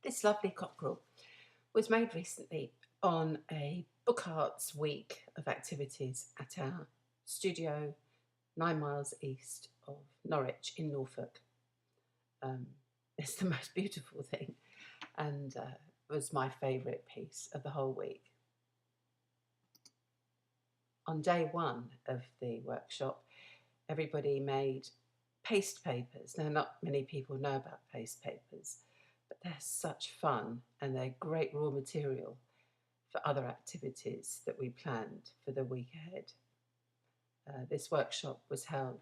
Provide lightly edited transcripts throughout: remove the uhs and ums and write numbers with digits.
This lovely cockerel was made recently on a Book Arts week of activities at our studio 9 miles east of Norwich in Norfolk. It's the most beautiful thing and was my favourite piece of the whole week. On day one of the workshop, everybody made paste papers. Now, not many people know about paste papers, but they're such fun and they're great raw material for other activities that we planned for the week ahead. This workshop was held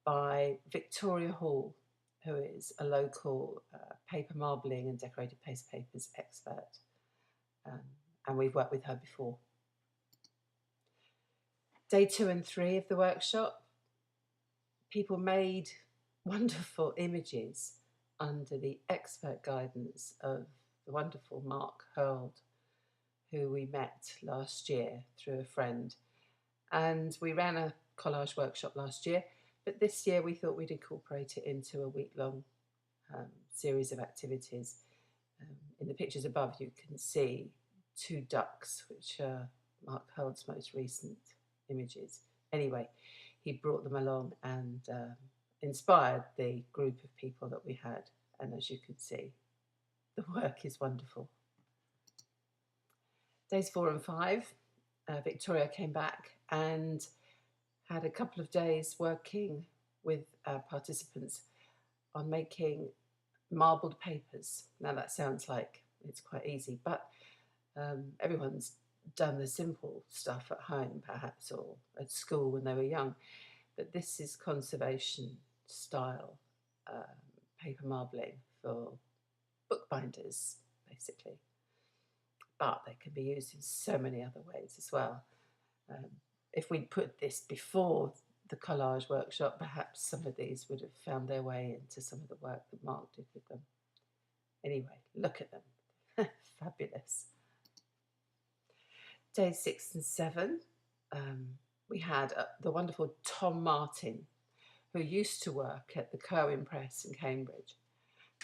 by Victoria Hall, who is a local paper marbling and decorated paste papers expert, and we've worked with her before. Day 2 and 3 of the workshop, people made wonderful images under the expert guidance of the wonderful Mark Hearld, who we met last year through a friend. And we ran a collage workshop last year, but this year we thought we'd incorporate it into a week-long series of activities. In the pictures above you can see 2 ducks, which are Mark Hearld's most recent images. Anyway, he brought them along and inspired the group of people that we had, and as you can see, the work is wonderful. Days 4 and 5, Victoria came back and had a couple of days working with our participants on making marbled papers. Now that sounds like it's quite easy, but everyone's done the simple stuff at home perhaps, or at school when they were young, but this is conservation style paper marbling for bookbinders basically, but they can be used in so many other ways as well. If we'd put this before the collage workshop, perhaps some of these would have found their way into some of the work that Mark did with them. Anyway, look at them. Fabulous. Days 6 and 7, we had the wonderful Tom Martin, who used to work at the Curwen Press in Cambridge,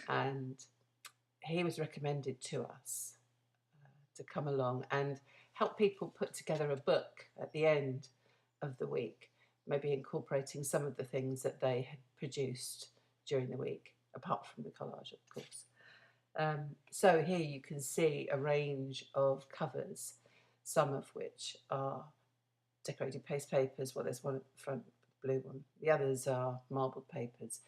and he was recommended to us to come along and help people put together a book at the end of the week, maybe incorporating some of the things that they had produced during the week, apart from the collage, of course. So here you can see a range of covers, some of which are decorated paste papers. Well, there's one at the front, the blue one. The others are marbled papers.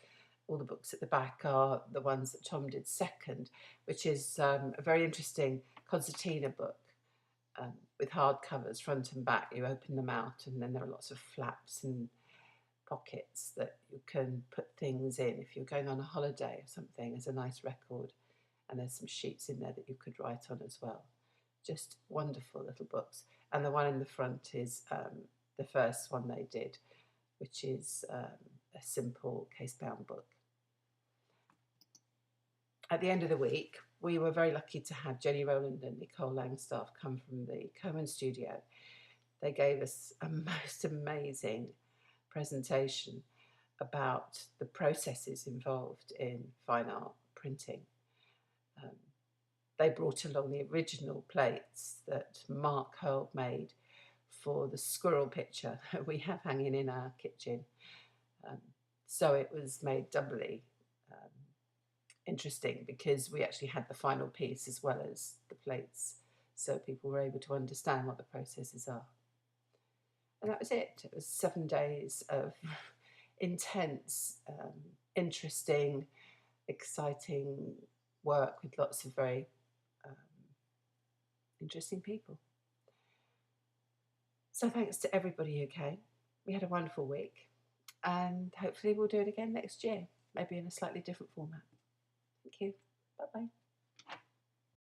All the books at the back are the ones that Tom did second, which is a very interesting concertina book with hard covers, front and back. You open them out and then there are lots of flaps and pockets that you can put things in if you're going on a holiday or something. There's a nice record and there's some sheets in there that you could write on as well. Just wonderful little books. And the one in the front is the first one they did, which is a simple case-bound book. At the end of the week, we were very lucky to have Rowland and Nicole Langstaff come from the Curwen Studio. They gave us a most amazing presentation about the processes involved in fine art printing. They brought along the original plates that Mark Hearld made for the squirrel picture that we have hanging in our kitchen. So it was made doubly interesting because we actually had the final piece as well as the plates, so people were able to understand what the processes are. And that was it. It was 7 days of intense, interesting, exciting work with lots of very interesting people. So thanks to everybody who came. We had a wonderful week, and hopefully we'll do it again next year, maybe in a slightly different format. Thank you. Bye-bye.